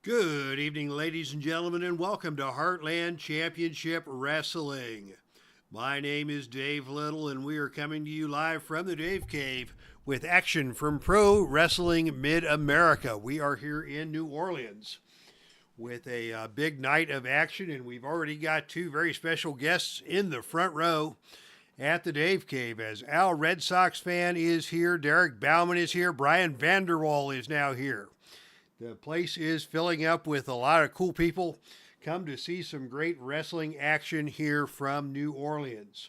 Good evening, ladies and gentlemen, and welcome to Heartland Championship Wrestling. My name is Dave Little, and we are coming to you live from the Dave Cave with action from Pro Wrestling Mid-America. We are here in New Orleans with a big night of action, and we've already got two very special guests in the front row at the Dave Cave. As Al Red Sox fan is here, Derek Bauman is here, Brian Vanderwall is now here. The place is filling up with a lot of cool people. Come to see some great wrestling action here from New Orleans.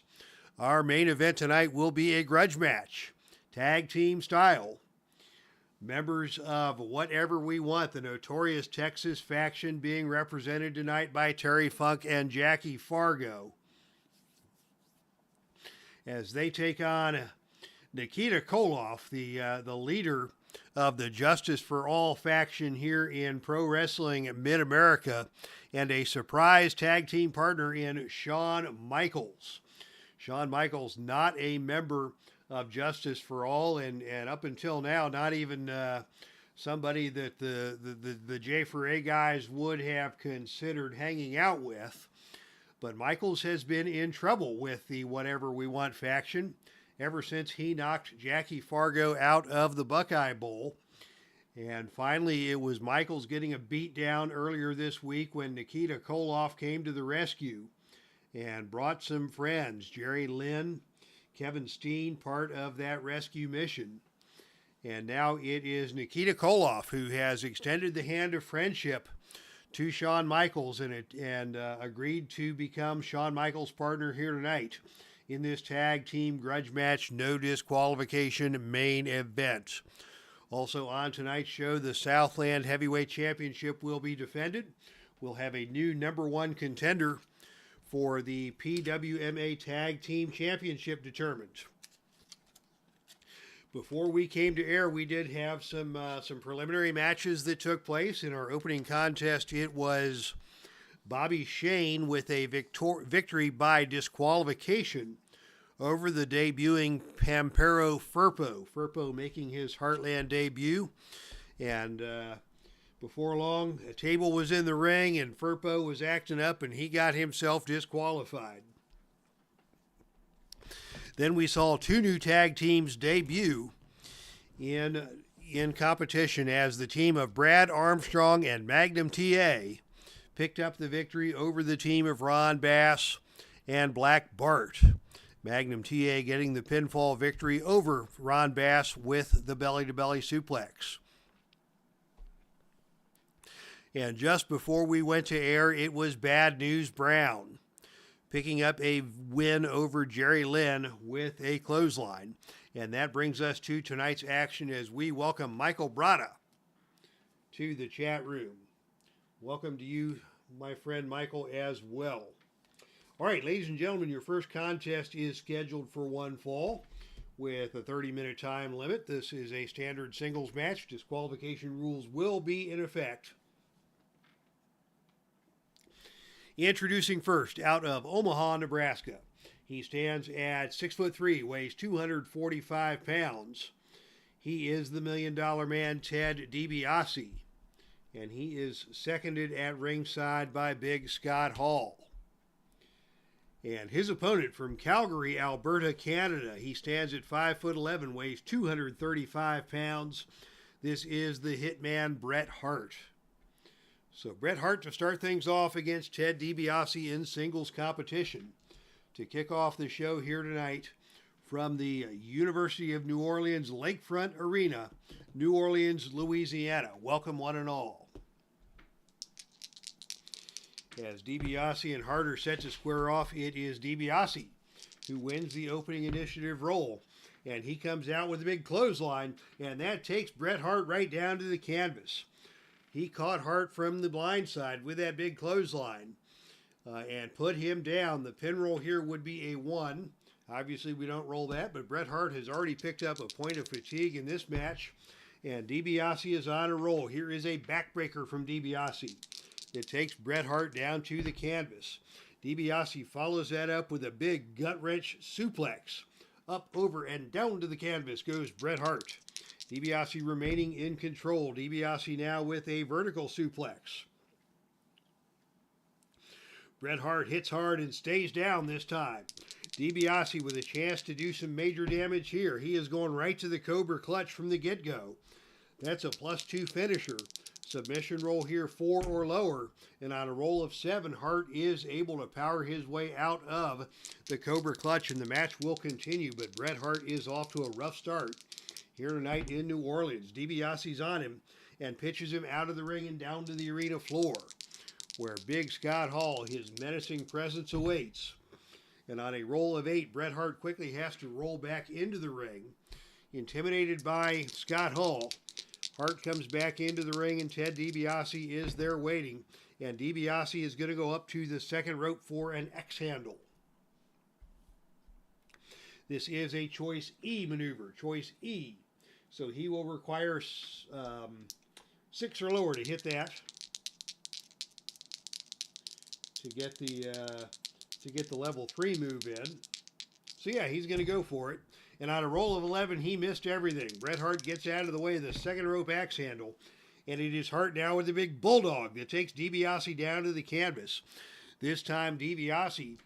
Our main event tonight will be a grudge match, tag team style. Members of Whatever We Want, the notorious Texas faction, being represented tonight by Terry Funk and Jackie Fargo, as they take on NIKITA KOLOFF, the leader of the Justice for All faction here in Pro Wrestling Mid-America, and a surprise tag team partner in Shawn Michaels. Shawn Michaels, not a member of Justice for All, and up until now, not even somebody that the J4A guys would have considered hanging out with. But Michaels has been in trouble with the Whatever We Want faction ever since he knocked Jackie Fargo out of the Buckeye Bowl. And finally, it was Michaels getting a beat down earlier this week when NIKITA KOLOFF came to the rescue and brought some friends. Jerry Lynn, Kevin Steen, part of that rescue mission. And now it is NIKITA KOLOFF who has extended the hand of friendship to Shawn Michaels and agreed to become Shawn Michaels' partner here tonight in this tag team grudge match, no disqualification main event. Also on tonight's show, the Southland Heavyweight Championship will be defended. We'll have a new #1 contender for the PWMA Tag Team Championship determined. Before we came to air, we did have some preliminary matches that took place. In our opening contest, it was Bobby Shane with a victory by disqualification over the debuting Pampero Firpo. Firpo making his Heartland debut. And before long, a table was in the ring and Firpo was acting up and he got himself disqualified. Then we saw two new tag teams debut in competition as the team of Brad Armstrong and Magnum TA picked up the victory over the team of Ron Bass and Black Bart. Magnum TA getting the pinfall victory over Ron Bass with the belly-to-belly suplex. And just before we went to air, it was Bad News Brown picking up a win over Jerry Lynn with a clothesline. And that brings us to tonight's action as we welcome Michael Brada to the chat room. Welcome to you, my friend Michael, as well. All right, ladies and gentlemen, your first contest is scheduled for one fall with a 30-minute time limit. This is a standard singles match. Disqualification rules will be in effect. Introducing first, out of Omaha, Nebraska. He stands at 6'3", weighs 245 pounds. He is the $1 Million Man, Ted DiBiase. And he is seconded at ringside by Big Scott Hall. And his opponent from Calgary, Alberta, Canada. He stands at 5'11", weighs 235 pounds. This is the Hitman Bret Hart. So Bret Hart to start things off against Ted DiBiase in singles competition. To kick off the show here tonight from the University of New Orleans Lakefront Arena, New Orleans, Louisiana. Welcome one and all. As DiBiase and Hart are set to square off, it is DiBiase who wins the opening initiative role. And he comes out with a big clothesline, and that takes Bret Hart right down to the canvas. He caught Hart from the blind side with that big clothesline and put him down. The pin roll here would be a 1. Obviously, we don't roll that, but Bret Hart has already picked up a point of fatigue in this match, and DiBiase is on a roll. Here is a backbreaker from DiBiase. It takes Bret Hart down to the canvas. DiBiase follows that up with a big gut-wrench suplex. Up, over, and down to the canvas goes Bret Hart. DiBiase remaining in control. DiBiase now with a vertical suplex. Bret Hart hits hard and stays down this time. DiBiase with a chance to do some major damage here. He is going right to the Cobra Clutch from the get-go. That's a +2 finisher. Submission roll here 4 or lower. And on a roll of 7, Hart is able to power his way out of the Cobra Clutch, and the match will continue. But Bret Hart is off to a rough start here tonight in New Orleans. DiBiase's on him and pitches him out of the ring and down to the arena floor, where Big Scott Hall, his menacing presence, awaits. And on a roll of 8, Bret Hart quickly has to roll back into the ring. Intimidated by Scott Hall, Hart comes back into the ring, and Ted DiBiase is there waiting. And DiBiase is going to go up to the second rope for an X handle. This is a choice E maneuver, choice E. So he will require 6 or lower to hit that, to get the level 3 move in. So yeah, he's going to go for it. And on a roll of 11, he missed everything. Bret Hart gets out of the way of the second rope axe handle, and it is Hart now with the big bulldog that takes DiBiase down to the canvas. This time, DiBiase,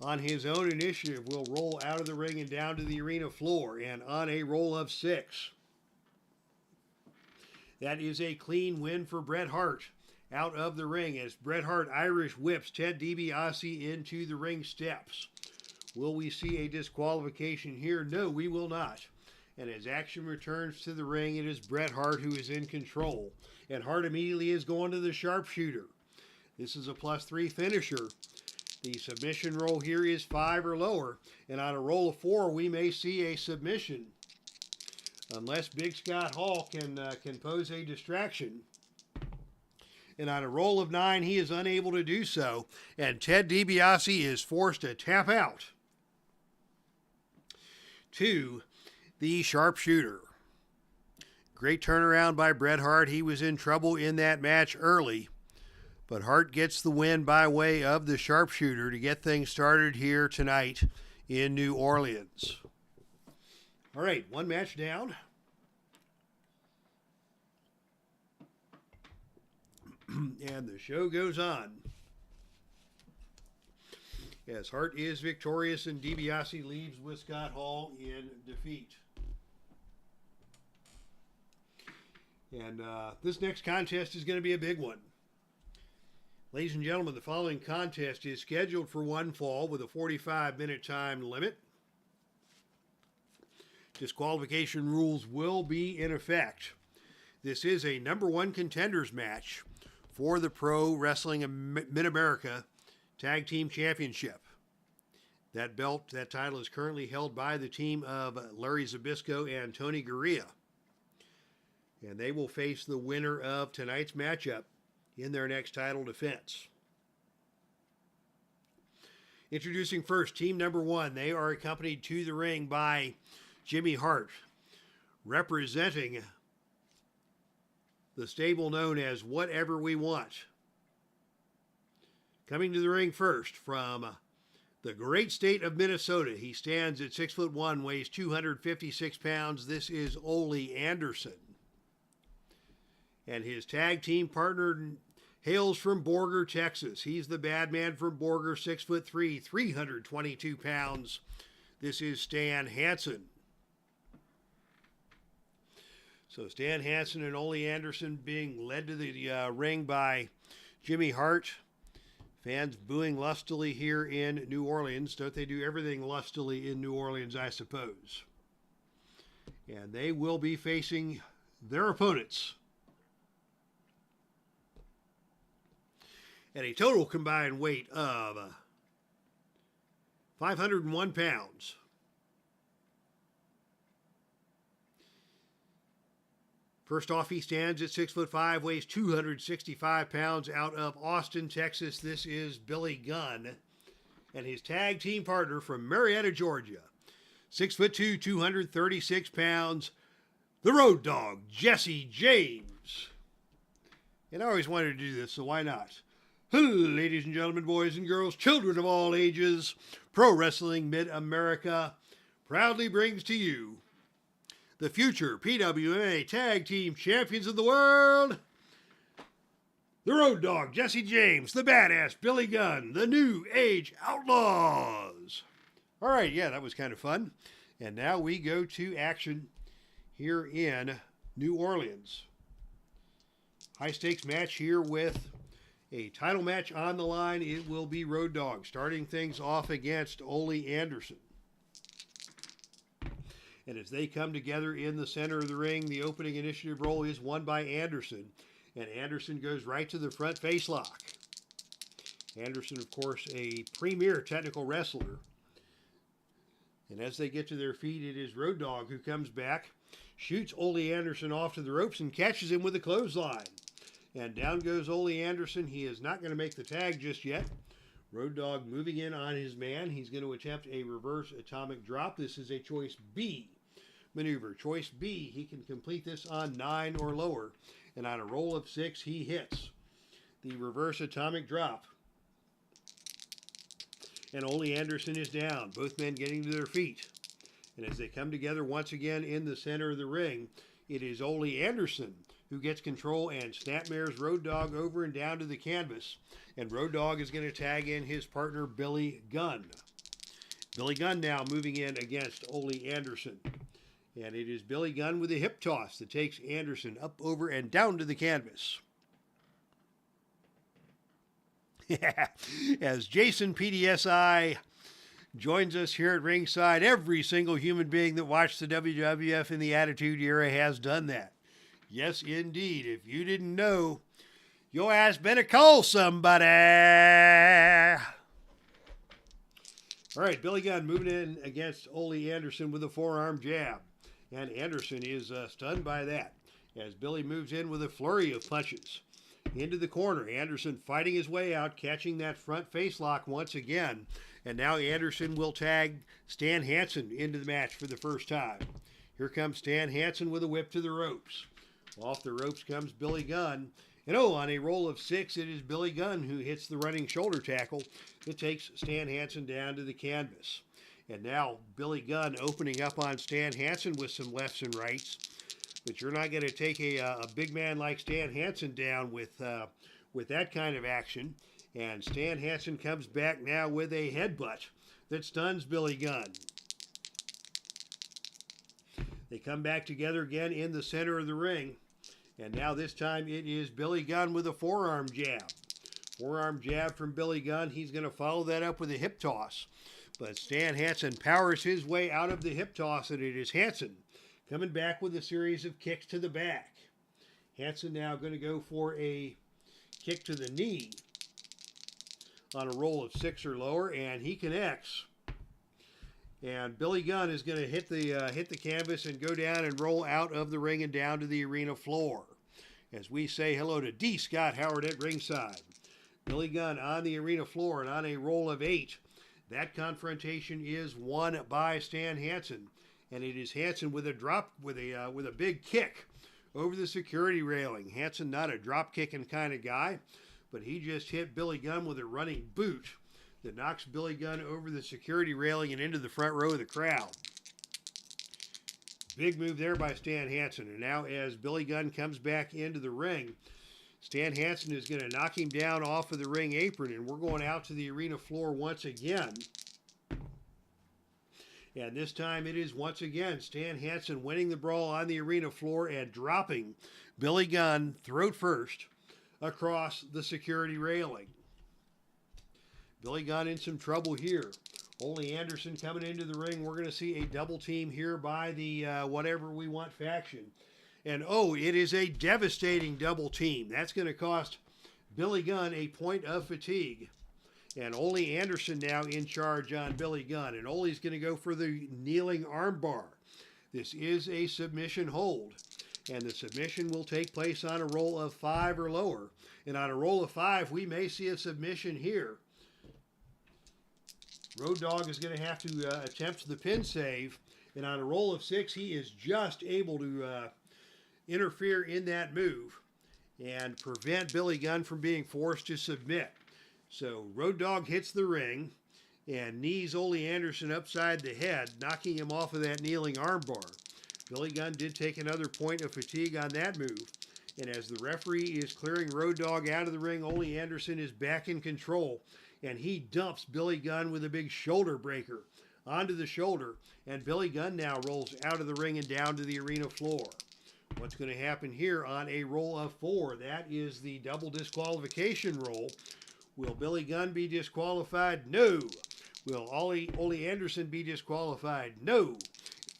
on his own initiative, will roll out of the ring and down to the arena floor, and on a roll of 6. That is a clean win for Bret Hart out of the ring as Bret Hart Irish whips Ted DiBiase into the ring steps. Will we see a disqualification here? No, we will not. And as action returns to the ring, it is Bret Hart who is in control. And Hart immediately is going to the sharpshooter. This is a +3 finisher. The submission roll here is 5 or lower. And on a roll of 4, we may see a submission, unless Big Scott Hall can pose a distraction. And on a roll of 9, he is unable to do so. And Ted DiBiase is forced to tap out to the sharpshooter. Great turnaround by Bret Hart. He was in trouble in that match early, but Hart gets the win by way of the sharpshooter to get things started here tonight in New Orleans. All right, one match down. And the show goes on as Hart is victorious and DiBiase leaves with Scott Hall in defeat. And this next contest is going to be a big one. Ladies and gentlemen, the following contest is scheduled for one fall with a 45-minute time limit. Disqualification rules will be in effect. This is a #1 contenders match for the Pro Wrestling Mid-America Tag Team Championship. That belt, that title is currently held by the team of Larry Zbyszko and Tony Gurria. And they will face the winner of tonight's matchup in their next title defense. Introducing first, team #1. They are accompanied to the ring by Jimmy Hart, representing the stable known as Whatever We Want. Coming to the ring first from the great state of Minnesota, he stands at 6'1", weighs 256 pounds. This is Ole Anderson. And his tag team partner hails from Borger, Texas. He's the bad man from Borger, 6'3", 322 pounds. This is Stan Hansen. So Stan Hansen and Ole Anderson being led to the ring by Jimmy Hart. Fans booing lustily here in New Orleans. Don't they do everything lustily in New Orleans, I suppose? And they will be facing their opponents at a total combined weight of 501 pounds. First off, he stands at 6'5", weighs 265 pounds, out of Austin, Texas. This is Billy Gunn. And his tag team partner from Marietta, Georgia, 6'2", 236 pounds, the Road Dogg, Jesse James. And I always wanted to do this, so why not? Hello, ladies and gentlemen, boys and girls, children of all ages, Pro Wrestling Mid-America proudly brings to you the future PWMA Tag Team Champions of the World, the Road Dogg Jesse James, the Badass Billy Gunn, the New Age Outlaws. All right, yeah, that was kind of fun. And now we go to action here in New Orleans. High stakes match here with a title match on the line. It will be Road Dogg starting things off against Ole Anderson. And as they come together in the center of the ring, the opening initiative role is won by Anderson. And Anderson goes right to the front face lock. Anderson, of course, a premier technical wrestler. And as they get to their feet, it is Road Dogg who comes back, shoots Ole Anderson off to the ropes, and catches him with a clothesline. And down goes Ole Anderson. He is not going to make the tag just yet. Road Dogg moving in on his man. He's going to attempt a reverse atomic drop. This is a choice B maneuver. Choice B, he can complete this on 9 or lower. And on a roll of 6, he hits the reverse atomic drop. And Ole Anderson is down. Both men getting to their feet. And as they come together once again in the center of the ring, it is Ole Anderson who gets control and snapmares Road Dogg over and down to the canvas. And Road Dogg is going to tag in his partner, Billy Gunn. Billy Gunn now moving in against Ole Anderson. And it is Billy Gunn with a hip toss that takes Anderson up, over, and down to the canvas. As Jason PDSI joins us here at ringside, every single human being that watched the WWF in the Attitude Era has done that. Yes, indeed. If you didn't know, your ass better call somebody. All right, Billy Gunn moving in against Ole Anderson with a forearm jab. And Anderson is stunned by that as Billy moves in with a flurry of punches. Into the corner, Anderson fighting his way out, catching that front face lock once again. And now Anderson will tag Stan Hansen into the match for the first time. Here comes Stan Hansen with a whip to the ropes. Off the ropes comes Billy Gunn. And on a roll of 6, it is Billy Gunn who hits the running shoulder tackle that takes Stan Hansen down to the canvas. And now Billy Gunn opening up on Stan Hansen with some lefts and rights. But you're not going to take a big man like Stan Hansen down with that kind of action. And Stan Hansen comes back now with a headbutt that stuns Billy Gunn. They come back together again in the center of the ring. And now this time it is Billy Gunn with a forearm jab. Forearm jab from Billy Gunn. He's going to follow that up with a hip toss. But Stan Hansen powers his way out of the hip toss, and it is Hansen coming back with a series of kicks to the back. Hansen now going to go for a kick to the knee on a roll of 6 or lower, and he connects. And Billy Gunn is going to hit the canvas and go down and roll out of the ring and down to the arena floor. As we say hello to D. Scott Howard at ringside. Billy Gunn on the arena floor and on a roll of 8. That confrontation is won by Stan Hansen, and it is Hansen with a drop with a big kick over the security railing. Hansen not a drop kicking kind of guy, but he just hit Billy Gunn with a running boot that knocks Billy Gunn over the security railing and into the front row of the crowd. Big move there by Stan Hansen, and now as Billy Gunn comes back into the ring, Stan Hansen is going to knock him down off of the ring apron, and we're going out to the arena floor once again. And this time it is once again Stan Hansen winning the brawl on the arena floor and dropping Billy Gunn throat first across the security railing. Billy Gunn in some trouble here. Ole Anderson coming into the ring. We're going to see a double team here by the Whatever We Want faction. And it is a devastating double team. That's going to cost Billy Gunn a point of fatigue. And Ole Anderson now in charge on Billy Gunn. And Ole's going to go for the kneeling armbar. This is a submission hold. And the submission will take place on a roll of 5 or lower. And on a roll of 5, we may see a submission here. Road Dogg is going to have to attempt the pin save. And on a roll of 6, he is just able to interfere in that move and prevent Billy Gunn from being forced to submit. So Road Dogg hits the ring and knees Ole Anderson upside the head, knocking him off of that kneeling armbar. Billy Gunn did take another point of fatigue on that move. And as the referee is clearing Road Dogg out of the ring, Ole Anderson is back in control. And he dumps Billy Gunn with a big shoulder breaker onto the shoulder. And Billy Gunn now rolls out of the ring and down to the arena floor. What's going to happen here on a roll of 4? That is the double disqualification roll. Will Billy Gunn be disqualified? No. Will Ole Anderson be disqualified? No.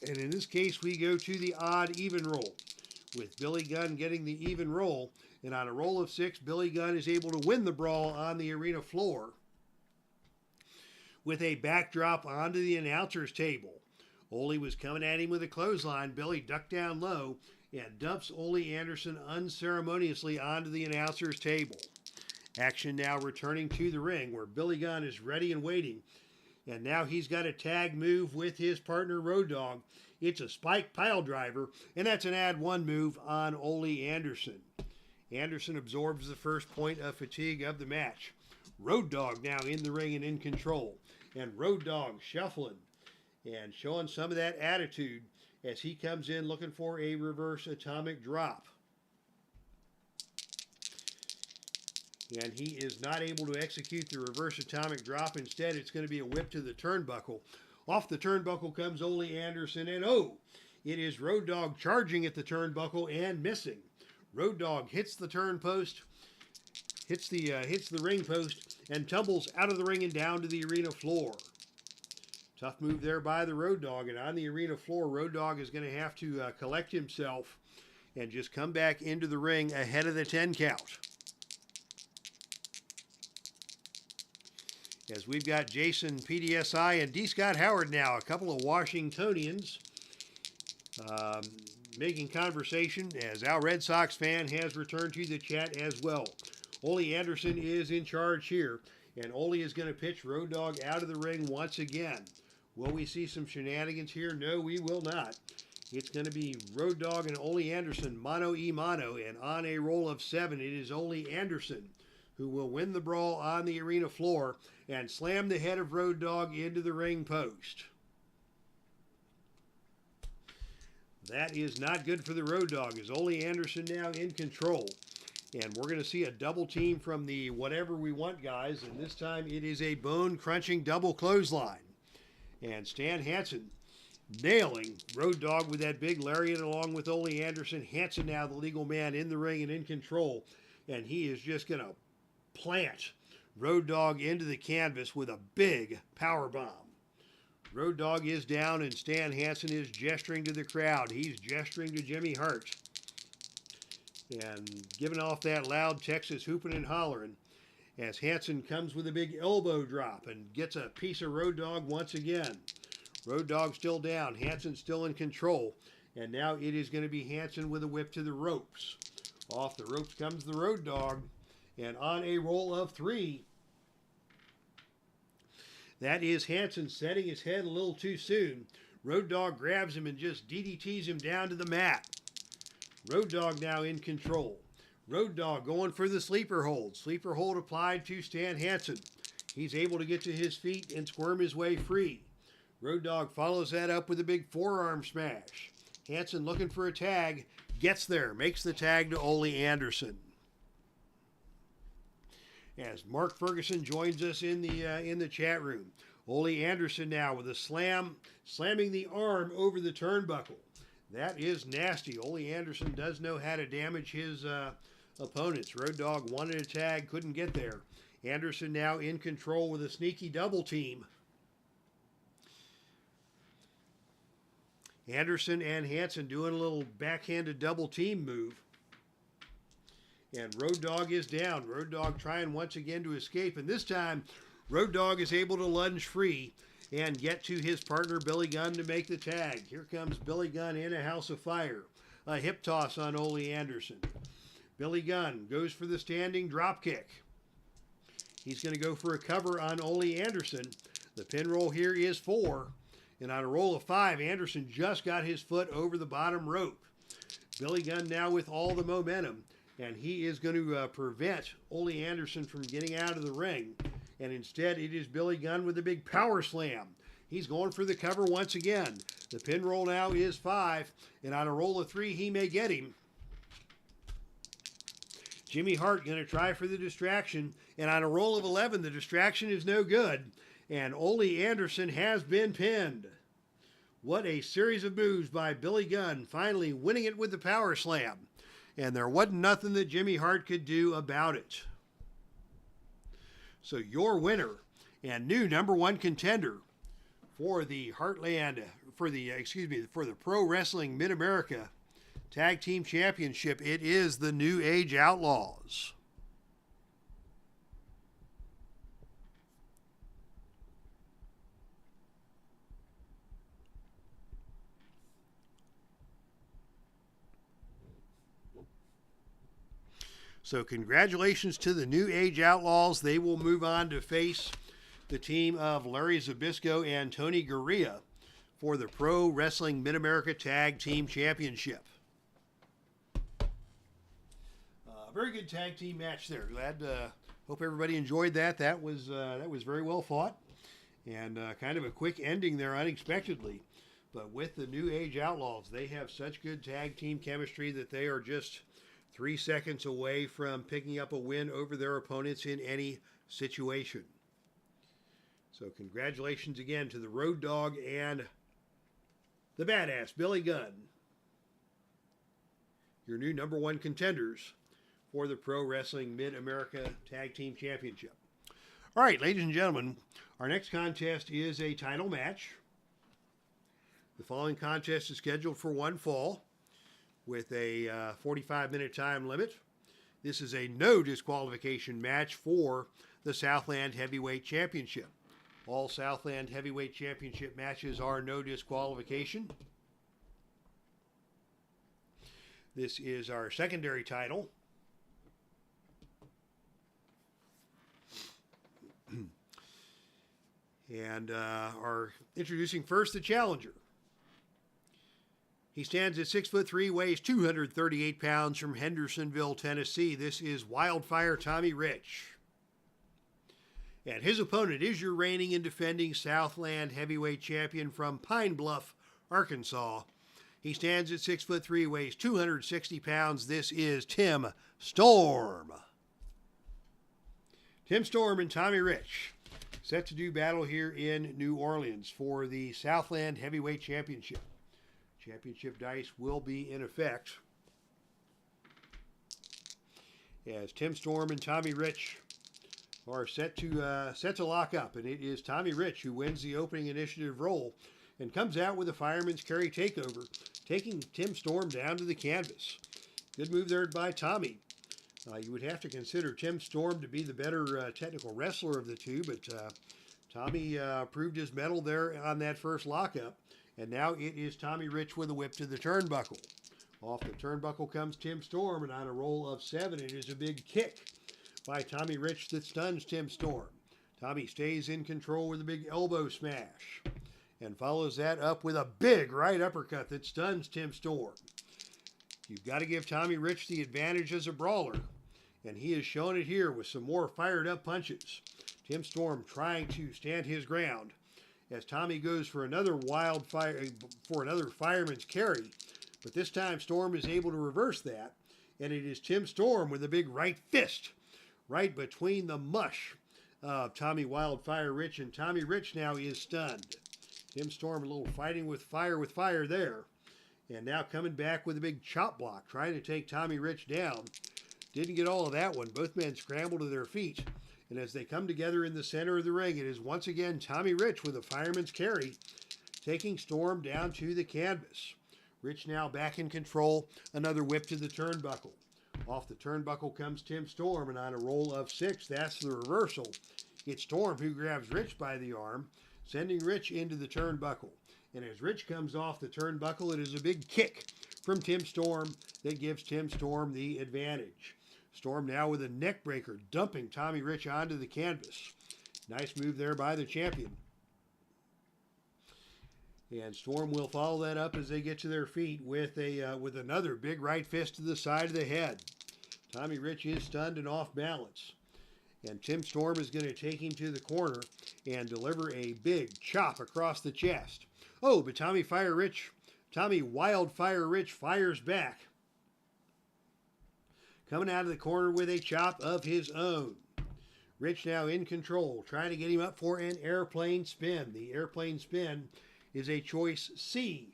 And in this case, we go to the odd even roll, with Billy Gunn getting the even roll. And on a roll of 6, Billy Gunn is able to win the brawl on the arena floor with a backdrop onto the announcer's table. Ole was coming at him with a clothesline. Billy ducked down low and dumps Ole Anderson unceremoniously onto the announcer's table. Action now returning to the ring, where Billy Gunn is ready and waiting. And now he's got a tag move with his partner Road Dogg. It's a spike pile driver, and that's an add 1 move on Ole Anderson. Anderson absorbs the first point of fatigue of the match. Road Dogg now in the ring and in control. And Road Dogg shuffling and showing some of that attitude as he comes in looking for a reverse atomic drop. And he is not able to execute the reverse atomic drop. Instead, it's going to be a whip to the turnbuckle. Off the turnbuckle comes Ole Anderson, and it is Road Dogg charging at the turnbuckle and missing. Road Dogg hits the turn post, hits the ring post, and tumbles out of the ring and down to the arena floor. Tough move there by the Road Dogg, and on the arena floor, Road Dogg is going to have to collect himself and just come back into the ring ahead of the 10 count. As we've got Jason PDSI and D. Scott Howard now, a couple of Washingtonians, making conversation as our Red Sox fan has returned to the chat as well. Ole Anderson is in charge here, and Ole is going to pitch Road Dogg out of the ring once again. Will we see some shenanigans here? No, we will not. It's going to be Road Dogg and Ole Anderson mano a mano, and on a roll of 7, it is Ole Anderson who will win the brawl on the arena floor and slam the head of Road Dogg into the ring post. That is not good for the Road Dogg, as Ole Anderson now in control. And we're going to see a double team from the Whatever We Want guys, and this time it is a bone-crunching double clothesline. And Stan Hansen nailing Road Dogg with that big lariat along with Ole Anderson. Hansen now the legal man in the ring and in control, and he is just going to plant Road Dogg into the canvas with a big power bomb. Road Dogg is down, and Stan Hansen is gesturing to the crowd. He's gesturing to Jimmy Hart and giving off that loud Texas hooping and hollering as Hansen comes with a big elbow drop and gets a piece of Road Dogg once again. Road Dogg still down. Hansen still in control. And now it is going to be Hansen with a whip to the ropes. Off the ropes comes the Road Dogg. And on a roll of 3, that is Hansen setting his head a little too soon. Road Dogg grabs him and just DDTs him down to the mat. Road Dogg now in control. Road Dogg going for the sleeper hold. Sleeper hold applied to Stan Hansen. He's able to get to his feet and squirm his way free. Road Dogg follows that up with a big forearm smash. Hansen looking for a tag. Gets there. Makes the tag to Ole Anderson. As Mark Ferguson joins us in the chat room. Ole Anderson now with a slam, slamming the arm over the turnbuckle. That is nasty. Ole Anderson does know how to damage his opponents. Road Dogg wanted a tag, couldn't get there. Anderson now in control with a sneaky double team. Anderson and Hansen doing a little backhanded double team move. And Road Dogg is down. Road Dogg trying once again to escape. And this time, Road Dogg is able to lunge free and get to his partner Billy Gunn to make the tag. Here comes Billy Gunn in a house of fire. A hip toss on Ole Anderson. Billy Gunn goes for the standing drop kick. He's going to go for a cover on Ole Anderson. The pin roll here is 4. And on a roll of 5, Anderson just got his foot over the bottom rope. Billy Gunn now with all the momentum. And he is going to prevent Ole Anderson from getting out of the ring. And instead, it is Billy Gunn with a big power slam. He's going for the cover once again. The pin roll now is 5, and on a roll of 3, he may get him. Jimmy Hart going to try for the distraction, and on a roll of 11, the distraction is no good, and Ole Anderson has been pinned. What a series of moves by Billy Gunn, finally winning it with the power slam, and there wasn't nothing that Jimmy Hart could do about it. So your winner and new #1 contender for the Heartland, for the Pro Wrestling Mid-America Tag Team Championship, it is the New Age Outlaws. So congratulations to the New Age Outlaws. They will move on to face the team of Larry Zbyszko and Tony Gurria for the Pro Wrestling Mid-America Tag Team Championship. Very good tag team match there. Hope everybody enjoyed that. That was very well fought, and kind of a quick ending there unexpectedly. But with the New Age Outlaws, they have such good tag team chemistry that they are just 3 seconds away from picking up a win over their opponents in any situation. So congratulations again to the Road Dogg and the Badass Billy Gunn, your new #1 contenders for the Pro Wrestling Mid-America Tag Team Championship. All right, ladies and gentlemen, our next contest is a title match. The following contest is scheduled for one fall with a 45-minute time limit. This is a no disqualification match for the Southland Heavyweight Championship. All Southland Heavyweight Championship matches are no disqualification. This is our secondary title. And are introducing first the challenger. He stands at 6'3", weighs 238 pounds, from Hendersonville, Tennessee. This is Wildfire Tommy Rich. And his opponent is your reigning and defending Southland Heavyweight Champion from Pine Bluff, Arkansas. He stands at 6'3", weighs 260 pounds. This is Tim Storm. Tim Storm and Tommy Rich set to do battle here in New Orleans for the Southland Heavyweight Championship. Championship dice will be in effect as Tim Storm and Tommy Rich are set to lock up, and it is Tommy Rich who wins the opening initiative roll and comes out with a fireman's carry takeover, taking Tim Storm down to the canvas. Good move there by Tommy. You would have to consider Tim Storm to be the better technical wrestler of the two, but Tommy proved his mettle there on that first lockup, and now it is Tommy Rich with a whip to the turnbuckle. Off the turnbuckle comes Tim Storm, and on a roll of 7, it is a big kick by Tommy Rich that stuns Tim Storm. Tommy stays in control with a big elbow smash and follows that up with a big right uppercut that stuns Tim Storm. You've got to give Tommy Rich the advantage as a brawler, and he has shown it here with some more fired up punches. Tim Storm trying to stand his ground as Tommy goes for another fireman's carry, but this time Storm is able to reverse that, and it is Tim Storm with a big right fist right between the mush of Tommy Wildfire Rich, and Tommy Rich now is stunned. Tim Storm a little fighting with fire there. And now coming back with a big chop block, trying to take Tommy Rich down. Didn't get all of that one. Both men scramble to their feet. And as they come together in the center of the ring, it is once again Tommy Rich with a fireman's carry, taking Storm down to the canvas. Rich now back in control. Another whip to the turnbuckle. Off the turnbuckle comes Tim Storm, and on a roll of 6, that's the reversal. It's Storm who grabs Rich by the arm, sending Rich into the turnbuckle. And as Rich comes off the turnbuckle, it is a big kick from Tim Storm that gives Tim Storm the advantage. Storm now with a neck breaker, dumping Tommy Rich onto the canvas. Nice move there by the champion. And Storm will follow that up as they get to their feet with another big right fist to the side of the head. Tommy Rich is stunned and off balance. And Tim Storm is going to take him to the corner and deliver a big chop across the chest. Oh, but Tommy Wildfire Rich fires back. Coming out of the corner with a chop of his own. Rich now in control, trying to get him up for an airplane spin. The airplane spin is a choice C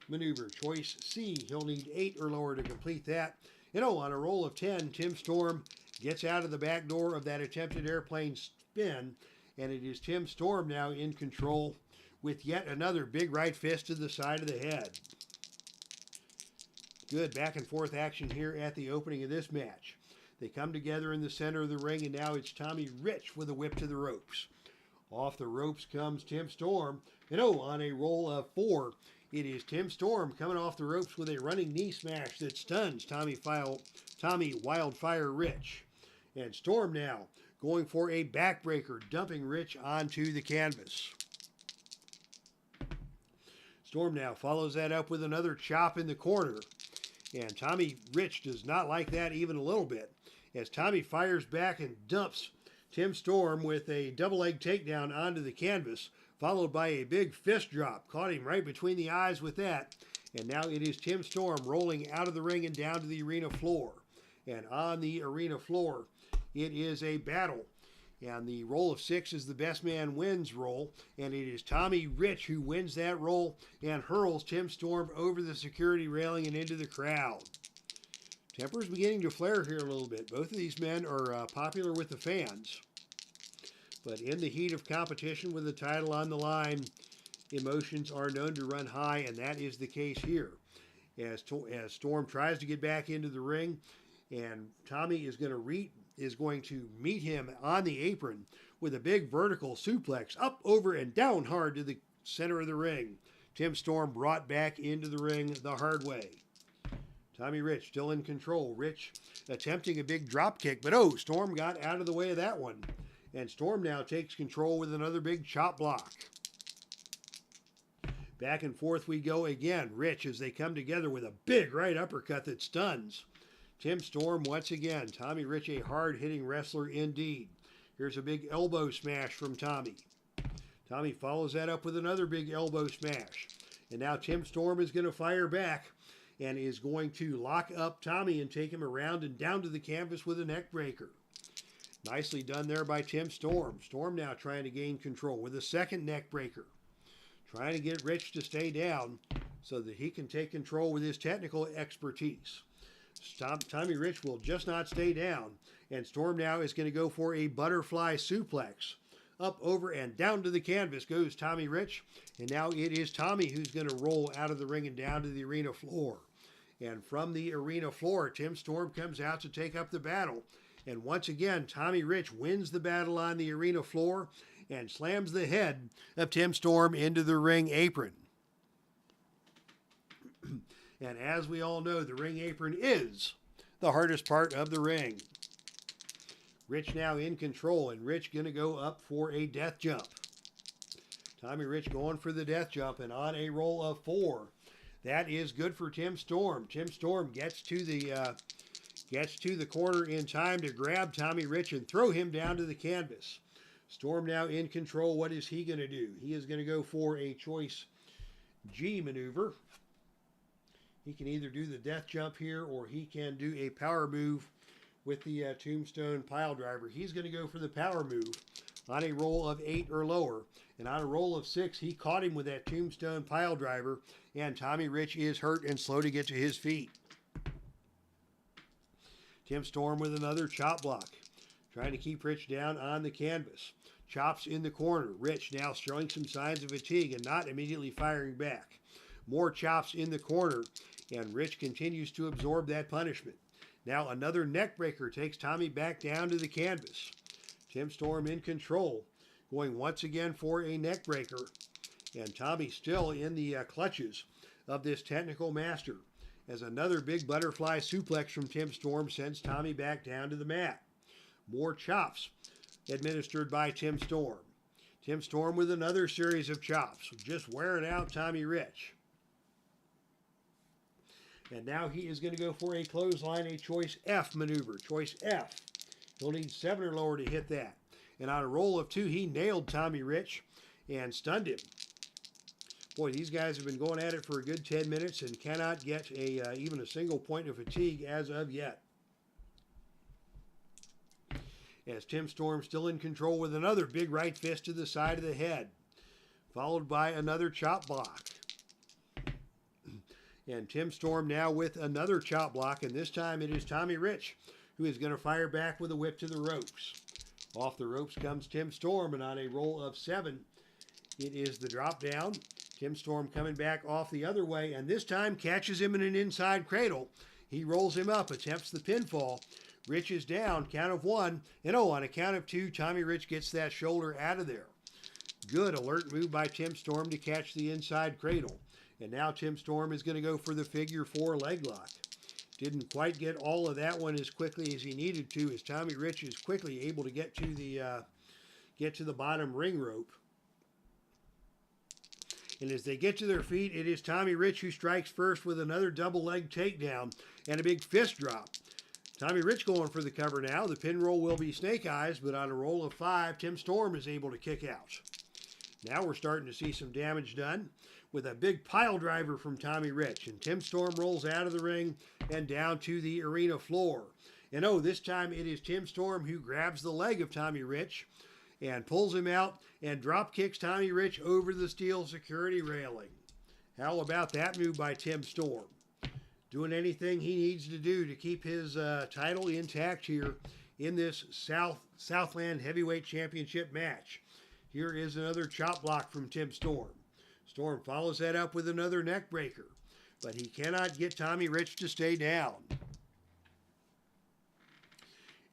maneuver. Choice C. He'll need 8 or lower to complete that. And oh, on a roll of 10, Tim Storm gets out of the back door of that attempted airplane spin. And it is Tim Storm now in control with yet another big right fist to the side of the head. Good back and forth action here at the opening of this match. They come together in the center of the ring, and now it's Tommy Rich with a whip to the ropes. Off the ropes comes Tim Storm. And oh, on a roll of 4, it is Tim Storm coming off the ropes with a running knee smash that stuns Tommy Wildfire Rich. And Storm now going for a backbreaker, dumping Rich onto the canvas. Storm now follows that up with another chop in the corner. And Tommy Rich does not like that even a little bit, as Tommy fires back and dumps Tim Storm with a double leg takedown onto the canvas, followed by a big fist drop. Caught him right between the eyes with that. And now it is Tim Storm rolling out of the ring and down to the arena floor. And on the arena floor, it is a battle. And the roll of 6 is the best man wins roll. And it is Tommy Rich who wins that roll and hurls Tim Storm over the security railing and into the crowd. Temper's beginning to flare here a little bit. Both of these men are popular with the fans. But in the heat of competition with the title on the line, emotions are known to run high, and that is the case here. As Storm tries to get back into the ring, and Tommy is going to meet him on the apron with a big vertical suplex up, over, and down hard to the center of the ring. Tim Storm brought back into the ring the hard way. Tommy Rich still in control. Rich attempting a big drop kick, but oh, Storm got out of the way of that one. And Storm now takes control with another big chop block. Back and forth we go again. Rich as they come together with a big right uppercut that stuns Tim Storm once again. Tommy Rich, a hard-hitting wrestler indeed. Here's a big elbow smash from Tommy. Tommy follows that up with another big elbow smash. And now Tim Storm is going to fire back and is going to lock up Tommy and take him around and down to the canvas with a neck breaker. Nicely done there by Tim Storm. Storm now trying to gain control with a second neck breaker. Trying to get Rich to stay down so that he can take control with his technical expertise. Tommy Rich will just not stay down. And Storm now is going to go for a butterfly suplex. Up, over, and down to the canvas goes Tommy Rich. And now it is Tommy who's going to roll out of the ring and down to the arena floor. And from the arena floor, Tim Storm comes out to take up the battle. And once again, Tommy Rich wins the battle on the arena floor and slams the head of Tim Storm into the ring apron. And as we all know, the ring apron is the hardest part of the ring. Rich now in control, and Rich going to go up for a death jump. Tommy Rich going for the death jump, and on a roll of 4. That is good for Tim Storm. Tim Storm gets to the corner in time to grab Tommy Rich and throw him down to the canvas. Storm now in control. What is he going to do? He is going to go for a choice G maneuver. He can either do the death jump here, or he can do a power move with the tombstone pile driver. He's going to go for the power move on a roll of 8 or lower. And on a roll of 6, he caught him with that tombstone pile driver, and Tommy Rich is hurt and slow to get to his feet. Tim Storm with another chop block, trying to keep Rich down on the canvas. Chops in the corner. Rich now showing some signs of fatigue and not immediately firing back. More chops in the corner, and Rich continues to absorb that punishment. Now another neck breaker takes Tommy back down to the canvas. Tim Storm in control, going once again for a neck breaker. And Tommy still in the clutches of this technical master, as another big butterfly suplex from Tim Storm sends Tommy back down to the mat. More chops administered by Tim Storm. Tim Storm with another series of chops, just wearing out Tommy Rich. And now he is going to go for a clothesline, a choice F maneuver. Choice F He'll need 7 or lower to hit that. And on a roll of 2, he nailed Tommy Rich and stunned him. Boy, these guys have been going at it for a good 10 minutes and cannot get even a single point of fatigue as of yet. As Tim Storm still in control with another big right fist to the side of the head, followed by another chop block. And Tim Storm now with another chop block, and this time it is Tommy Rich who is going to fire back with a whip to the ropes. Off the ropes comes Tim Storm, and on a roll of 7, it is the drop down. Tim Storm coming back off the other way, and this time catches him in an inside cradle. He rolls him up, attempts the pinfall. Rich is down, count of 1, and on a count of 2, Tommy Rich gets that shoulder out of there. Good alert move by Tim Storm to catch the inside cradle. And now Tim Storm is going to go for the figure 4 leg lock. Didn't quite get all of that one as quickly as he needed to, as Tommy Rich is quickly able to get to the bottom ring rope. And as they get to their feet, it is Tommy Rich who strikes first with another double leg takedown and a big fist drop. Tommy Rich going for the cover now. The pin roll will be snake eyes, but on a roll of 5, Tim Storm is able to kick out. Now we're starting to see some damage done with a big pile driver from Tommy Rich. And Tim Storm rolls out of the ring and down to the arena floor. And this time it is Tim Storm who grabs the leg of Tommy Rich and pulls him out and drop kicks Tommy Rich over the steel security railing. How about that move by Tim Storm? Doing anything he needs to do to keep his title intact here in this Southland Heavyweight Championship match. Here is another chop block from Tim Storm. Storm follows that up with another neck breaker, but he cannot get Tommy Rich to stay down.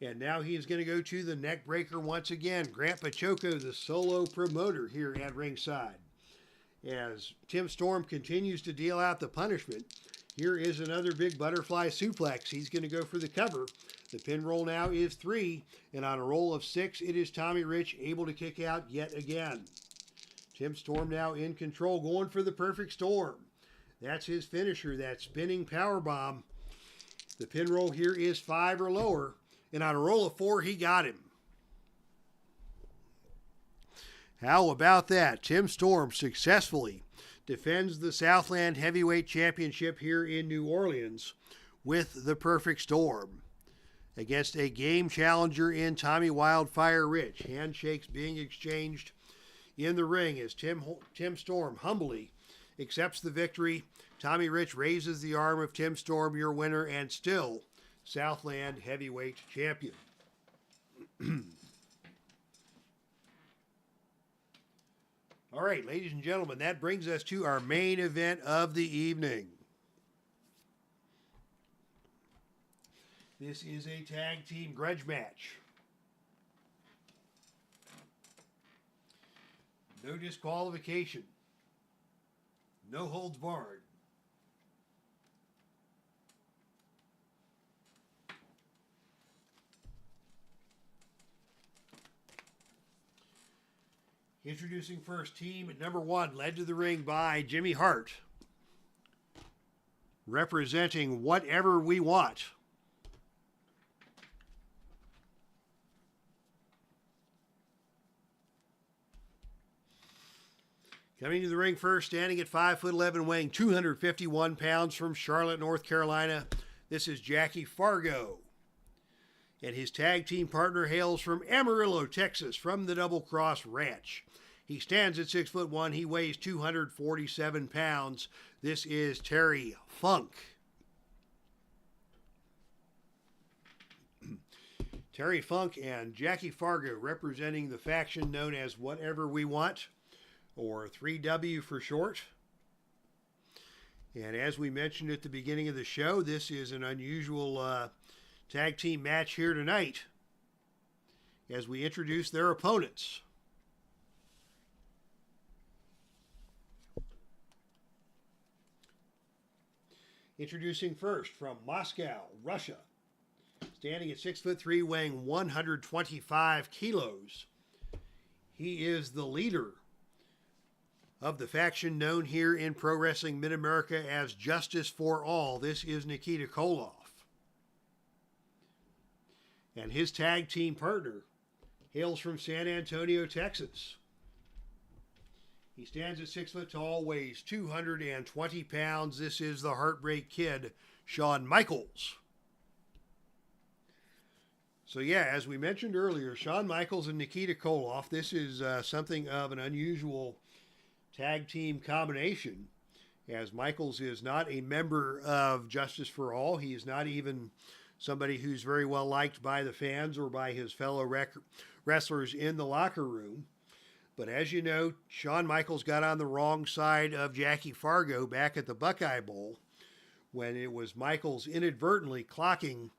And now he is going to go to the neck breaker once again. Grant Pachoco, the solo promoter here at ringside. As Tim Storm continues to deal out the punishment, here is another big butterfly suplex. He's going to go for the cover. The pin roll now is 3, and on a roll of 6, it is Tommy Rich able to kick out yet again. Tim Storm now in control, going for the perfect storm. That's his finisher, that spinning power bomb. The pin roll here is 5 or lower, and on a roll of 4, he got him. How about that? Tim Storm successfully defends the Southland Heavyweight Championship here in New Orleans with the perfect storm against a game challenger in Tommy Wildfire Rich. Handshakes being exchanged in the ring as Tim Storm humbly accepts the victory. Tommy Rich raises the arm of Tim Storm, your winner and still Southland Heavyweight Champion. All right, ladies and gentlemen, that brings us to our main event of the evening. This is a tag team grudge match. No disqualification. No holds barred. Introducing first, team at number 1, led to the ring by Jimmy Hart, representing Whatever We Want. Coming to the ring first, standing at 5'11", weighing 251 pounds from Charlotte, North Carolina, this is Jackie Fargo. And his tag team partner hails from Amarillo, Texas, from the Double Cross Ranch. He stands at 6'1". He weighs 247 pounds. This is Terry Funk. Terry Funk and Jackie Fargo representing the faction known as Whatever We Want, or 3W for short. And as we mentioned at the beginning of the show, this is an unusual tag team match here tonight as we introduce their opponents. Introducing first from Moscow, Russia, standing at 6'3", weighing 125 kilos. He is the leader of the faction known here in Pro Wrestling Mid-America as Justice for All. This is Nikita Koloff. And his tag team partner hails from San Antonio, Texas. He stands at 6 foot tall, weighs 220 pounds. This is the Heartbreak Kid, Shawn Michaels. So yeah, as we mentioned earlier, Shawn Michaels and Nikita Koloff, this is something of an unusual tag team combination, as Michaels is not a member of Justice for All. He is not even somebody who's very well liked by the fans or by his fellow wrestlers in the locker room. But as you know, Shawn Michaels got on the wrong side of Jackie Fargo back at the Buckeye Bowl when it was Michaels inadvertently clocking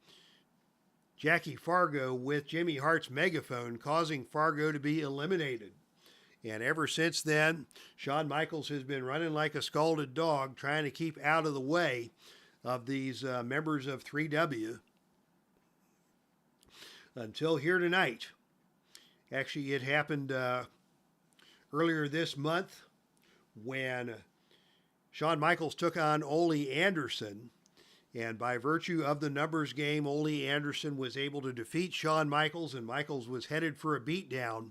Jackie Fargo with Jimmy Hart's megaphone, causing Fargo to be eliminated. And ever since then, Shawn Michaels has been running like a scalded dog, trying to keep out of the way of these members of 3W. Until here tonight. Actually, it happened earlier this month when Shawn Michaels took on Ole Anderson. And by virtue of the numbers game, Ole Anderson was able to defeat Shawn Michaels, and Michaels was headed for a beatdown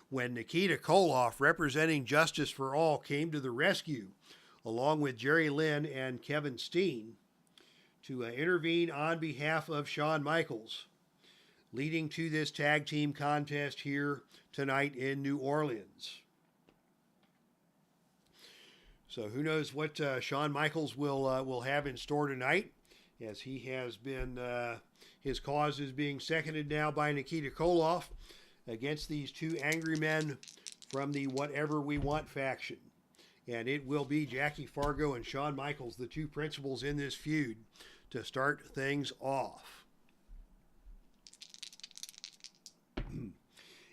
when Nikita Koloff, representing Justice for All, came to the rescue, along with Jerry Lynn and Kevin Steen, to intervene on behalf of Shawn Michaels, leading to this tag team contest here tonight in New Orleans. So who knows what Shawn Michaels will have in store tonight, as he has been, his cause is being seconded now by Nikita Koloff against these two angry men from the Whatever We Want faction. And it will be Jackie Fargo and Shawn Michaels, the two principals in this feud, to start things off.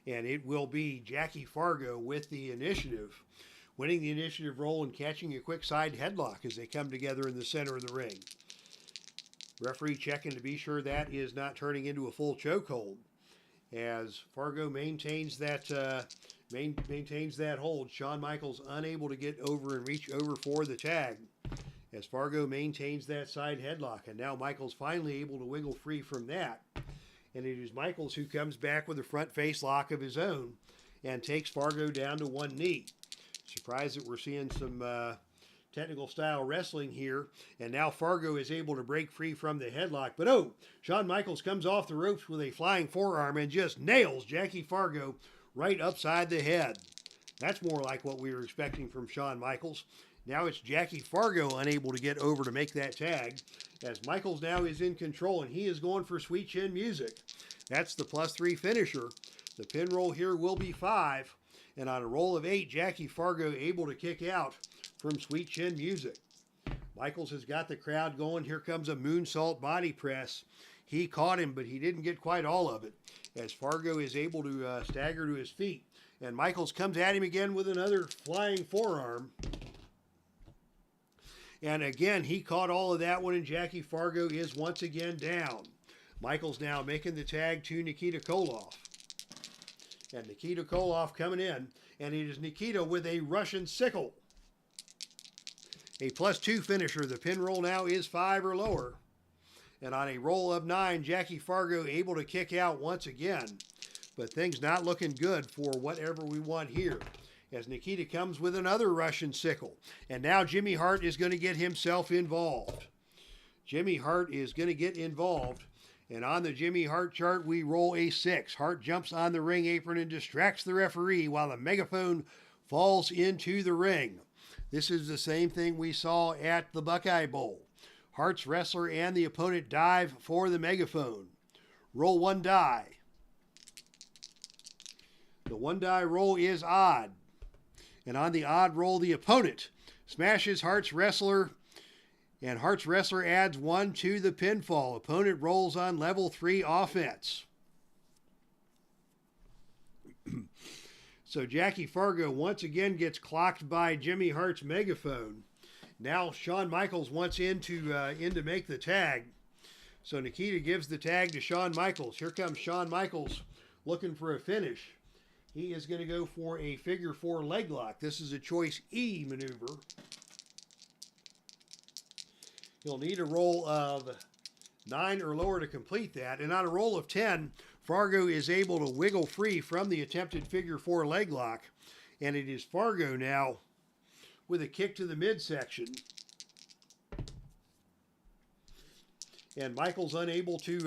And it will be Jackie Fargo with the initiative, winning the initiative role and catching a quick side headlock as they come together in the center of the ring. Referee checking to be sure that is not turning into a full chokehold. As Fargo maintains that hold, Shawn Michaels unable to get over and reach over for the tag, as Fargo maintains that side headlock. And now Michaels finally able to wiggle free from that. And it is Michaels who comes back with a front face lock of his own and takes Fargo down to one knee. Surprised that we're seeing some technical style wrestling here. And now Fargo is able to break free from the headlock. But oh, Shawn Michaels comes off the ropes with a flying forearm and just nails Jackie Fargo right upside the head. That's more like what we were expecting from Shawn Michaels. Now it's Jackie Fargo unable to get over to make that tag, as Michaels now is in control, and he is going for Sweet Chin Music. That's the +3 finisher. The pin roll here will be 5, and on a roll of 8, Jackie Fargo able to kick out from Sweet Chin Music. Michaels has got the crowd going. Here comes a moonsault body press. He caught him, but he didn't get quite all of it, as Fargo is able to stagger to his feet. And Michaels comes at him again with another flying forearm. And again, he caught all of that one, and Jackie Fargo is once again down. Michaels now making the tag to Nikita Koloff. And Nikita Koloff coming in, and it is Nikita with a Russian sickle. A +2 finisher. The pin roll now is 5 or lower. And on a roll of 9, Jackie Fargo able to kick out once again. But things not looking good for Whatever We Want here, as Nikita comes with another Russian sickle. And now Jimmy Hart is going to get himself involved. Jimmy Hart is going to get involved. And on the Jimmy Hart chart, we roll a 6. Hart jumps on the ring apron and distracts the referee while the megaphone falls into the ring. This is the same thing we saw at the Buckeye Bowl. Hart's wrestler and the opponent dive for the megaphone. Roll 1 die. The 1 die roll is odd. And on the odd roll, the opponent smashes Hart's wrestler, and Hart's wrestler adds 1 to the pinfall. Opponent rolls on level 3 offense. So Jackie Fargo once again gets clocked by Jimmy Hart's megaphone. Now Shawn Michaels wants in to make the tag. So Nikita gives the tag to Shawn Michaels. Here comes Shawn Michaels looking for a finish. He is going to go for a figure 4 leg lock. This is a choice E maneuver. He'll need a roll of 9 or lower to complete that. And on a roll of 10, Fargo is able to wiggle free from the attempted figure 4 leg lock. And it is Fargo now with a kick to the midsection. And Michaels unable to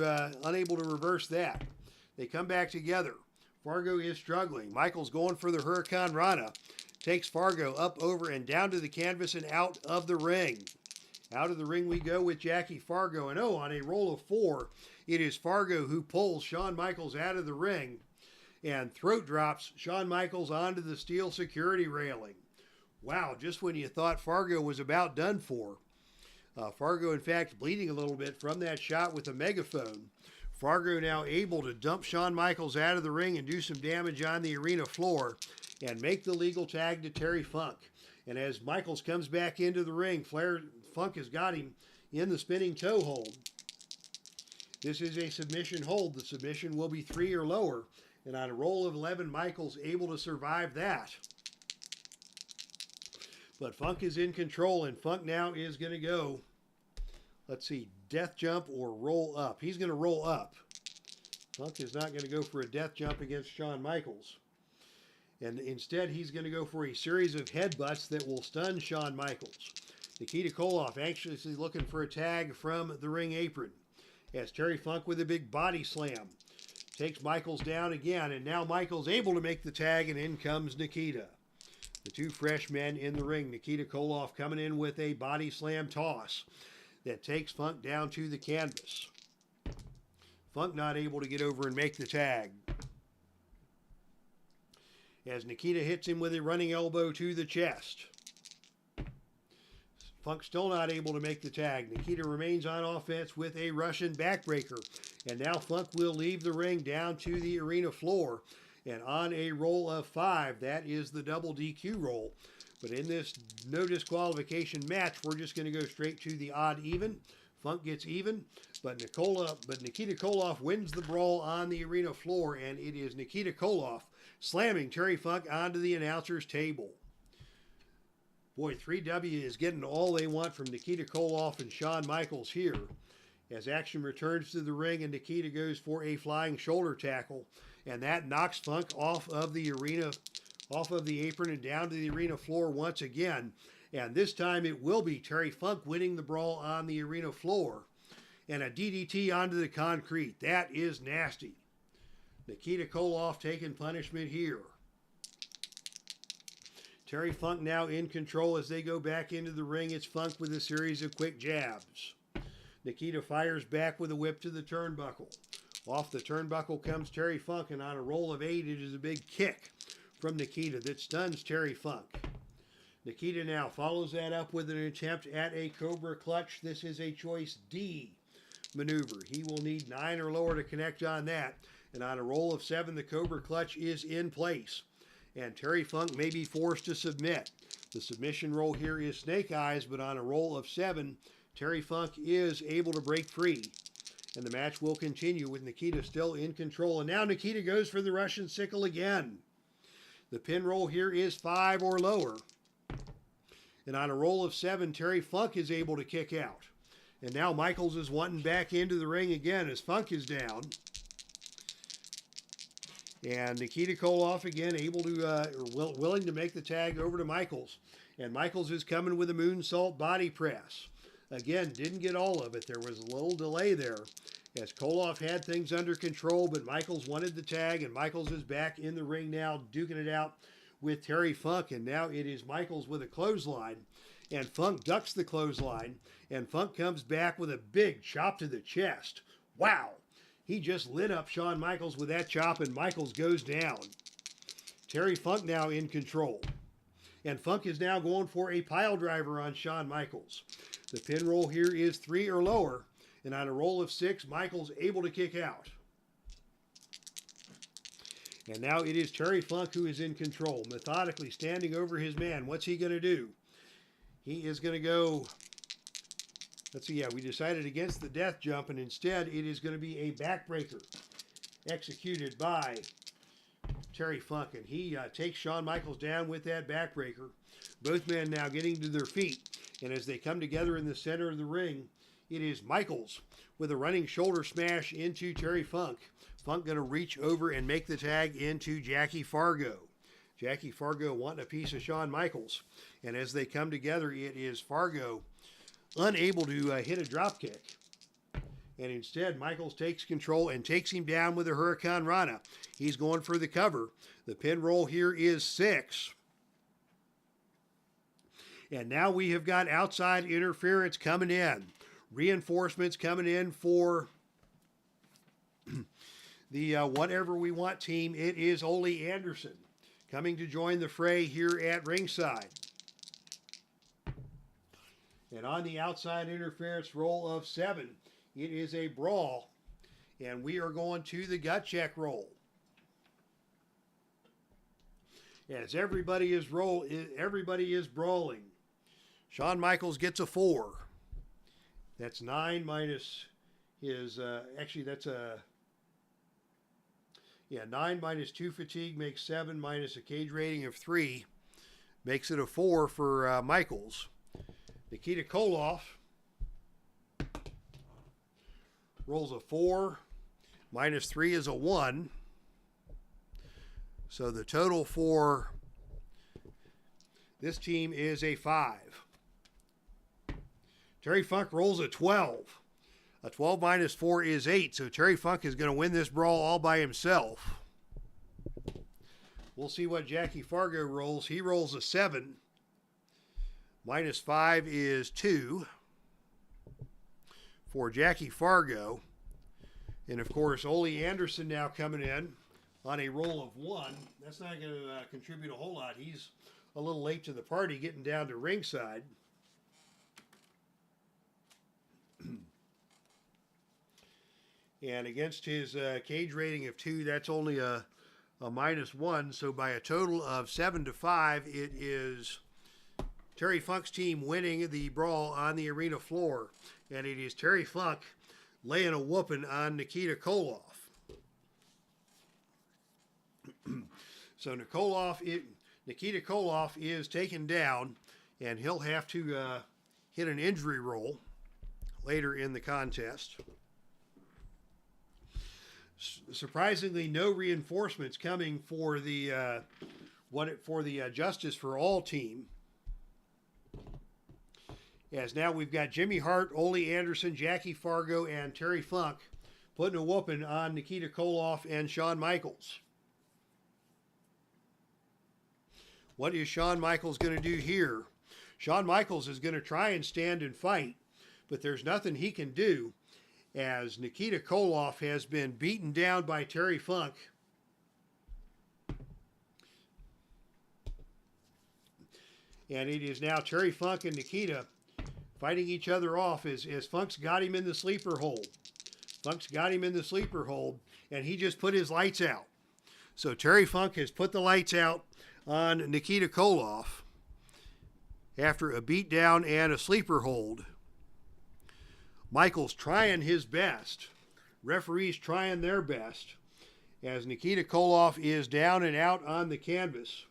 reverse that. They come back together. Fargo is struggling. Michaels going for the Hurricane Rana. Takes Fargo up, over, and down to the canvas and out of the ring. Out of the ring we go with Jackie Fargo. And on a roll of 4, it is Fargo who pulls Shawn Michaels out of the ring and throat drops Shawn Michaels onto the steel security railing. Wow, just when you thought Fargo was about done for. Fargo, in fact, bleeding a little bit from that shot with a megaphone. Fargo now able to dump Shawn Michaels out of the ring and do some damage on the arena floor and make the legal tag to Terry Funk. And as Michaels comes back into the ring, Funk has got him in the spinning toe hold. This is a submission hold. The submission will be 3 or lower. And on a roll of 11, Michaels able to survive that. But Funk is in control, and Funk now is going to go, let's see, death jump or roll up. He's going to roll up. Funk is not going to go for a death jump against Shawn Michaels. And instead, he's going to go for a series of headbutts that will stun Shawn Michaels. Nikita Koloff anxiously looking for a tag from the ring apron. As Terry Funk with a big body slam takes Michaels down again. And now Michaels able to make the tag, and in comes Nikita. The two fresh men in the ring. Nikita Koloff coming in with a body slam toss that takes Funk down to the canvas. Funk not able to get over and make the tag. As Nikita hits him with a running elbow to the chest. Funk still not able to make the tag. Nikita remains on offense with a Russian backbreaker. And now Funk will leave the ring down to the arena floor. And on a roll of 5, that is the double DQ roll. But in this no disqualification match, we're just going to go straight to the odd even. Funk gets even, but Nikita Koloff wins the brawl on the arena floor, and it is Nikita Koloff slamming Terry Funk onto the announcer's table. Boy, 3W is getting all they want from Nikita Koloff and Shawn Michaels here. As action returns to the ring, and Nikita goes for a flying shoulder tackle, and that knocks Funk off of the arena, off of the apron and down to the arena floor once again. And this time it will be Terry Funk winning the brawl on the arena floor. And a DDT onto the concrete. That is nasty. Nikita Koloff taking punishment here. Terry Funk now in control as they go back into the ring. It's Funk with a series of quick jabs. Nikita fires back with a whip to the turnbuckle. Off the turnbuckle comes Terry Funk, and on a roll of 8, it is a big kick from Nikita that stuns Terry Funk. Nikita now follows that up with an attempt at a Cobra Clutch. This is a choice D maneuver. He will need 9 or lower to connect on that. And on a roll of 7, the Cobra Clutch is in place. And Terry Funk may be forced to submit. The submission roll here is Snake Eyes, but on a roll of 7, Terry Funk is able to break free. And the match will continue with Nikita still in control. And now Nikita goes for the Russian sickle again. The pin roll here is 5 or lower. And on a roll of 7, Terry Funk is able to kick out. And now Michaels is wanting back into the ring again as Funk is down. And Nikita Koloff again able to, willing to make the tag over to Michaels. And Michaels is coming with a moonsault body press. Again, didn't get all of it. There was a little delay there as Koloff had things under control, but Michaels wanted the tag, and Michaels is back in the ring now, duking it out with Terry Funk. And now it is Michaels with a clothesline, and Funk ducks the clothesline, and Funk comes back with a big chop to the chest. Wow! He just lit up Shawn Michaels with that chop, and Michaels goes down. Terry Funk now in control. And Funk is now going for a pile driver on Shawn Michaels. The pin roll here is 3 or lower. And on a roll of 6, Michaels able to kick out. And now it is Terry Funk who is in control, methodically standing over his man. What's he going to do? He is going to go, let's see, we decided against the death jump, and instead it is going to be a backbreaker executed by Terry Funk. And he takes Shawn Michaels down with that backbreaker. Both men now getting to their feet. And as they come together in the center of the ring, it is Michaels with a running shoulder smash into Terry Funk. Funk going to reach over and make the tag into Jackie Fargo. Jackie Fargo wanting a piece of Shawn Michaels. And as they come together, it is Fargo unable to hit a drop kick. And instead, Michaels takes control and takes him down with a Hurricane Rana. He's going for the cover. The pin roll here is 6. And now we have got outside interference coming in. Reinforcements coming in for the Whatever We Want team. It is Ole Anderson coming to join the fray here at ringside. And on the outside interference roll of 7, it is a brawl. And we are going to the gut check roll. As everybody is brawling. Shawn Michaels gets a 4. That's 9 minus his, actually that's a, 9 minus 2 fatigue makes 7 minus a cage rating of 3. Makes it a 4 for Michaels. Nikita Koloff rolls a 4. Minus 3 is a 1. So the total for this team is a 5. Terry Funk rolls a 12. A 12 minus 4 is 8. So Terry Funk is going to win this brawl all by himself. We'll see what Jackie Fargo rolls. He rolls a 7. Minus 5 is 2 for Jackie Fargo. And of course, Ole Anderson now coming in on a roll of 1. That's not going to contribute a whole lot. He's a little late to the party, getting down to ringside. And against his cage rating of 2, that's only a minus 1. So by a total of 7-5, it is Terry Funk's team winning the brawl on the arena floor. And it is Terry Funk laying a whooping on Nikita Koloff. So Nikita Koloff is taken down, and he'll have to hit an injury roll later in the contest. Surprisingly, no reinforcements coming for the Justice for All team. As now we've got Jimmy Hart, Ole Anderson, Jackie Fargo, and Terry Funk putting a whooping on Nikita Koloff and Shawn Michaels. What is Shawn Michaels going to do here? Shawn Michaels is going to try and stand and fight, but there's nothing he can do as Nikita Koloff has been beaten down by Terry Funk. And it is now Terry Funk and Nikita fighting each other off as Funk's got him in the sleeper hold. Funk's got him in the sleeper hold, and he just put his lights out. So Terry Funk has put the lights out on Nikita Koloff after a beatdown and a sleeper hold. Michaels trying his best. Referees trying their best as Nikita Koloff is down and out on the canvas.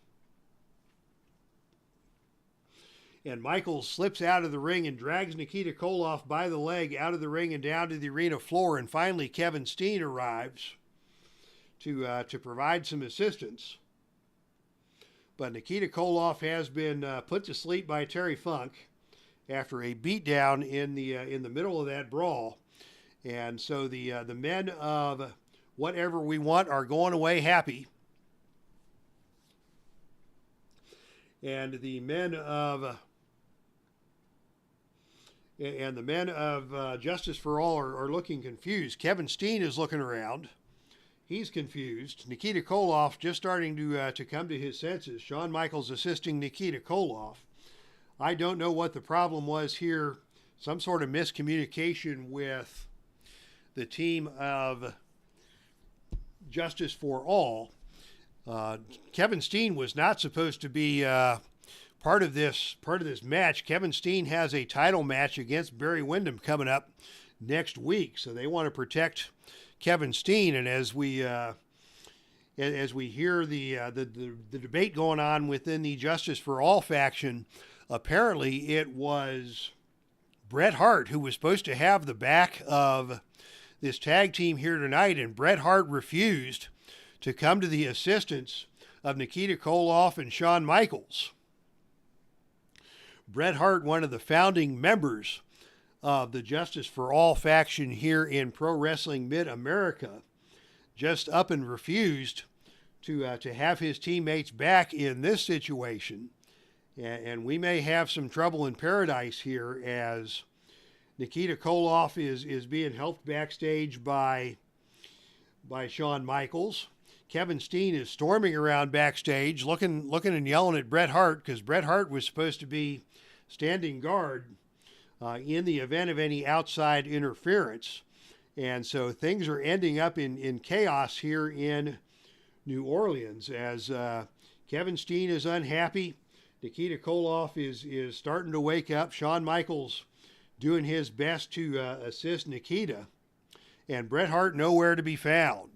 And Michaels slips out of the ring and drags Nikita Koloff by the leg out of the ring and down to the arena floor. And finally, Kevin Steen arrives to provide some assistance. But Nikita Koloff has been put to sleep by Terry Funk after a beatdown in the middle of that brawl. And so the men of Whatever We Want are going away happy. And the men of Justice for All are looking confused. Kevin Steen is looking around. He's confused. Nikita Koloff just starting to come to his senses. Shawn Michaels assisting Nikita Koloff. I don't know what the problem was here. Some sort of miscommunication with the team of Justice for All. Kevin Steen was not supposed to be part of this match. Kevin Steen has a title match against Barry Windham coming up next week, so they want to protect Kevin Steen. And as we hear the debate going on within the Justice for All faction, apparently it was Bret Hart, who was supposed to have the back of this tag team here tonight, and Bret Hart refused to come to the assistance of Nikita Koloff and Shawn Michaels. Bret Hart, one of the founding members of the Justice for All faction here in Pro Wrestling Mid-America, just up and refused to have his teammates back in this situation. And we may have some trouble in paradise here, as Nikita Koloff is being helped backstage by Shawn Michaels. Kevin Steen is storming around backstage, looking and yelling at Bret Hart, because Bret Hart was supposed to be standing guard in the event of any outside interference. And so things are ending up in chaos here in New Orleans, as Kevin Steen is unhappy. Nikita Koloff is starting to wake up. Shawn Michaels doing his best to assist Nikita. And Bret Hart nowhere to be found.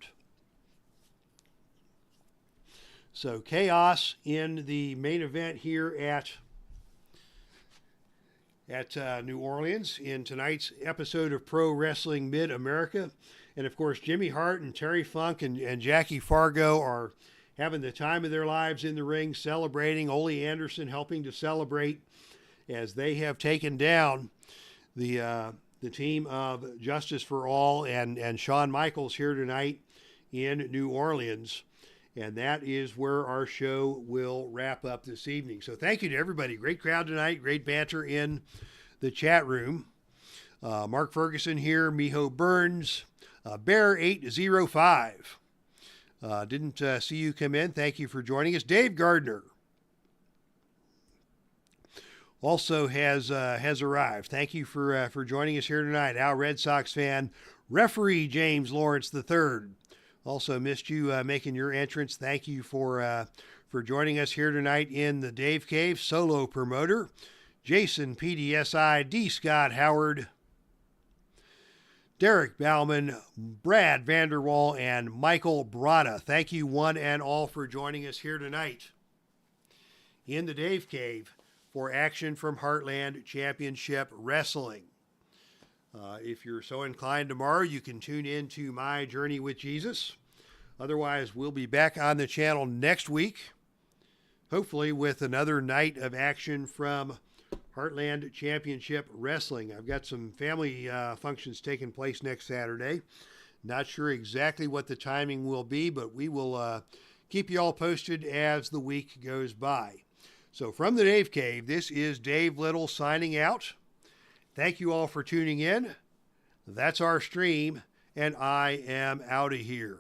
So chaos in the main event here at New Orleans in tonight's episode of Pro Wrestling Mid-America. And of course, Jimmy Hart and Terry Funk and Jackie Fargo are having the time of their lives in the ring, celebrating. Ole Anderson helping to celebrate, as they have taken down the team of Justice for All and Shawn Michaels here tonight in New Orleans. And that is where our show will wrap up this evening. So thank you to everybody. Great crowd tonight. Great banter in the chat room. Mark Ferguson here. Miho Burns. Bear805. Didn't see you come in. Thank you for joining us. Dave Gardner also has arrived. Thank you for joining us here tonight. Al Red Sox fan. Referee James Lawrence III. Also missed you making your entrance. Thank you for joining us here tonight in the Dave Cave. Solo promoter, Jason PDSI, D. Scott Howard, Derek Bauman, Brad Vanderwall, and Michael Brada. Thank you one and all for joining us here tonight in the Dave Cave for action from Heartland Championship Wrestling. If you're so inclined tomorrow, you can tune in to My Journey with Jesus. Otherwise, we'll be back on the channel next week, hopefully with another night of action from Heartland Championship Wrestling. I've got some family functions taking place next Saturday. Not sure exactly what the timing will be, but we will keep you all posted as the week goes by. So from the Dave Cave, this is Dave Little signing out. Thank you all for tuning in. That's our stream, and I am out of here.